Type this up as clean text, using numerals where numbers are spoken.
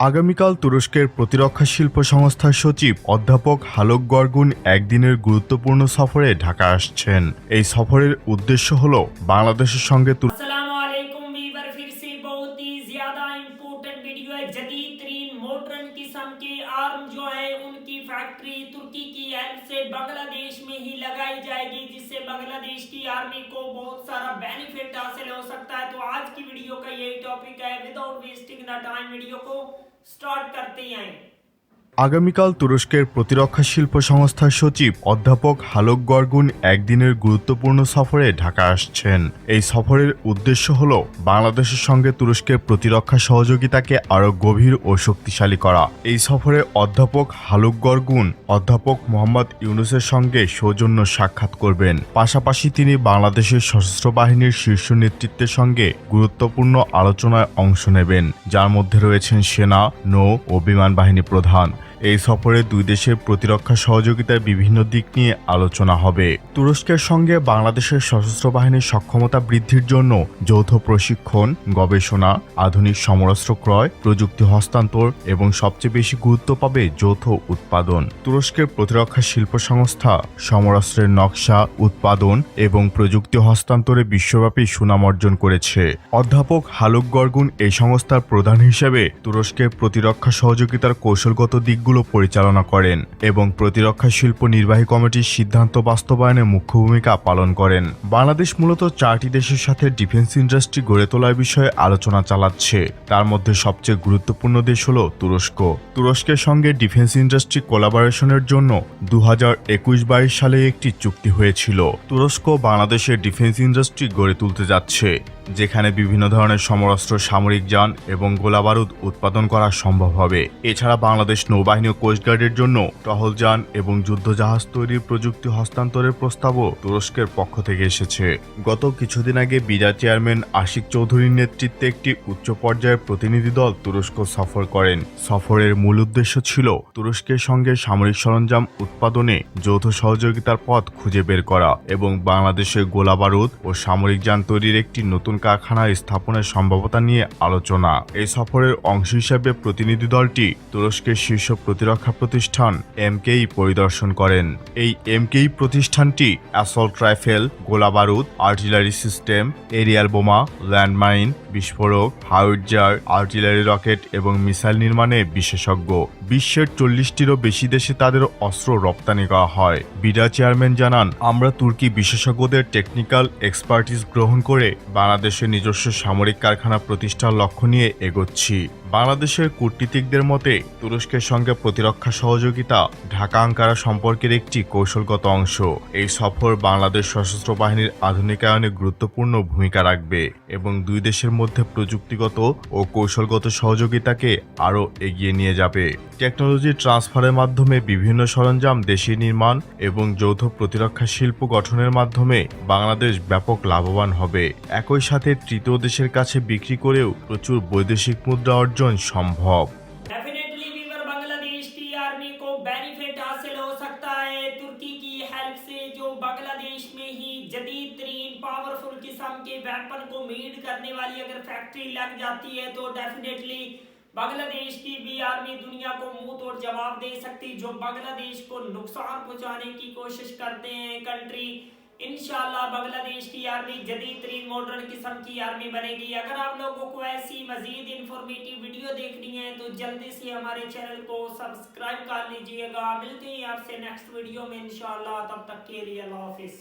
আগামীকাল তুরস্কের প্রতিরক্ষা শিল্প সংস্থার সচিব অধ্যাপক হালক গরগুন একদিনের গুরুত্বপূর্ণ সফরে ঢাকা আসছেন। এই সফরের উদ্দেশ্য হল বাংলাদেশের সঙ্গে अस्सलामुअलैकुम वीवर, फिर से बहुत ही ज्यादा इम्पोर्टेंट वीडियो है। जदीद तरीन मॉडर्न किस्म के आर्म जो है उनकी फैक्ट्री तुर्की की हेल्प से बांग्लादेश में ही लगाई जाएगी, जिससे बांग्लादेश की आर्मी को बहुत सारा बेनिफिट हासिल हो सकता है। तो आज की वीडियो का यही टॉपिक है। Without wasting the time video को स्टार्ट करते हैं। আগামীকাল তুরস্কের প্রতিরক্ষা শিল্প সংস্থার সচিব অধ্যাপক হালক গরগুন একদিনের গুরুত্বপূর্ণ সফরে ঢাকা আসছেন। এই সফরের উদ্দেশ্য হল বাংলাদেশের সঙ্গে তুরস্কের প্রতিরক্ষা সহযোগিতাকে আরও গভীর ও শক্তিশালী করা। এই সফরে অধ্যাপক হালক গরগুন অধ্যাপক মোহাম্মদ ইউনুসের সঙ্গে সৌজন্য সাক্ষাৎ করবেন। পাশাপাশি তিনি বাংলাদেশের সশস্ত্র বাহিনীর শীর্ষ নেতৃত্বের সঙ্গে গুরুত্বপূর্ণ আলোচনায় অংশ নেবেন, যার মধ্যে রয়েছেন সেনা, নৌ ও বিমান বাহিনী প্রধান। এই সফরে দুই দেশের প্রতিরক্ষা সহযোগিতার বিভিন্ন দিক নিয়ে আলোচনা হবে। তুরস্কের সঙ্গে বাংলাদেশের সশস্ত্র বাহিনীর সক্ষমতা বৃদ্ধির জন্য যৌথ প্রশিক্ষণ, গবেষণা, আধুনিক সমরাস্ত্র ক্রয়, প্রযুক্তি হস্তান্তর এবং সবচেয়ে বেশি গুরুত্ব পাবে যৌথ উৎপাদন। তুরস্কের প্রতিরক্ষা শিল্প সংস্থা সমরাস্ত্রের নকশা, উৎপাদন এবং প্রযুক্তি হস্তান্তরে বিশ্বব্যাপী সুনাম অর্জন করেছে। অধ্যাপক হালক গরগুন এই সংস্থার প্রধান হিসেবে তুরস্কের প্রতিরক্ষা সহযোগিতার কৌশলগত দিকগুলো পরিচালনা করেন এবং প্রতিরক্ষা শিল্প নির্বাহী কমিটির সিদ্ধান্ত বাস্তবায়নে মুখ্য ভূমিকা পালন করেন। বাংলাদেশ মূলত 4টি দেশের সাথে ডিফেন্স ইন্ডাস্ট্রি গড়ে তোলার বিষয়ে আলোচনা চালাচ্ছে। তার মধ্যে সবচেয়ে গুরুত্বপূর্ণ দেশ হল তুরস্ক। তুরস্কের সঙ্গে ডিফেন্স ইন্ডাস্ট্রি কোলাবোরেশনের জন্য 2021-22 সালে একটি চুক্তি হয়েছিল। তুরস্ক বাংলাদেশের ডিফেন্স ইন্ডাস্ট্রি গড়ে তুলতে যাচ্ছে, যেখানে বিভিন্ন ধরনের সমরাস্ত্র, সামরিক যান এবং গোলাবারুদ উৎপাদন করা সম্ভব হবে। এছাড়া বাংলাদেশ নৌবাহিনী ও কোস্টগার্ডের জন্য টহল যান এবং যুদ্ধজাহাজ তৈরির প্রযুক্তি হস্তান্তরের প্রস্তাবও তুরস্কের পক্ষ থেকে এসেছে। গত কিছুদিন আগে বিডা চেয়ারম্যান আশিক চৌধুরীর নেতৃত্বে একটি উচ্চ পর্যায়ের প্রতিনিধি দল তুরস্ক সফর করেন। সফরের মূল উদ্দেশ্য ছিল তুরস্কের সঙ্গে সামরিক সরঞ্জাম উৎপাদনে যৌথ সহযোগিতার পথ খুঁজে বের করা এবং বাংলাদেশের গোলাবারুদ ও সামরিক যান তৈরির একটি নতুন কারখানা স্থাপনের সম্ভাবনা নিয়ে আলোচনা। এই সফরের অংশ হিসেবে প্রতিনিধি দলটি তুরস্কের শীর্ষ প্রতিরক্ষা প্রতিষ্ঠান এমকেই পরিদর্শন করেন। এই এমকেই প্রতিষ্ঠানটি অ্যাসল্ট রাইফেল, গোলাবারুদ, আর্টিলারি সিস্টেম, এরিয়াল বোমা, ল্যান্ডমাইন, বিস্ফোরক, হাউইটজার, আর্টিলারি রকেট এবং মিসাইল নির্মাণে বিশেষজ্ঞ। বিশ্বের 40টিরও বেশি দেশে তাদের অস্ত্র রপ্তানি করা হয়। বিডা চেয়ারম্যান জানান, আমরা তুর্কি বিশেষজ্ঞদের টেকনিক্যাল এক্সপার্টিস গ্রহণ করে বাংলাদেশের নিজস্ব সামরিক কারখানা প্রতিষ্ঠার লক্ষ্য নিয়ে এগোচ্ছি। বাংলাদেশের কূটনীতিকদের মতে তুরস্কের সঙ্গে প্রতিরক্ষা সহযোগিতা ঢাকা আঙ্কারা সম্পর্কের একটি কৌশলগত অংশ। এই সফর বাংলাদেশ সশস্ত্র বাহিনীর আধুনিকায়নে গুরুত্বপূর্ণ ভূমিকা রাখবে এবং দুই দেশের মধ্যে প্রযুক্তিগত ও কৌশলগত সহযোগিতাকে আরও এগিয়ে নিয়ে যাবে। টেকনোলজি ট্রান্সফারের মাধ্যমে বিভিন্ন সরঞ্জাম দেশে নির্মাণ এবং যৌথ প্রতিরক্ষা শিল্প গঠনের মাধ্যমে বাংলাদেশ ব্যাপক লাভবান হবে। একই সাথে তৃতীয় দেশের কাছে বিক্রি করেও প্রচুর বৈদেশিক মুদ্রা অর্জন সম্ভব। डेफिनेटली वीवर, बांग्लादेश की आर्मी को बेनिफिट हासिल हो सकता है तुर्की की हेल्प से, जो बांग्लादेश में ही जदीद तरीन पावरफुल किस्म के वेपन को मेड करने वाली अगर फैक्ट्री लग जाती है तो डेफिनेटली बांग्लादेश की भी आर्मी दुनिया को मुंह तोड़ जवाब दे सकती, जो बांग्लादेश को नुकसान पहुंचाने की कोशिश करते हैं कंट्री। इंशाल्लाह बांग्लादेश की आर्मी जदीद तरीन मॉडर्न किस्म की आर्मी बनेगी। अगर आप लोगों को ऐसी मजीद इंफॉर्मेटिव वीडियो देखनी है तो जल्दी से हमारे चैनल को सब्सक्राइब कर लीजिएगा। मिलते हैं आपसे नेक्स्ट वीडियो में इंशाल्लाह, तब तक के लिए अल्लाह हाफिज।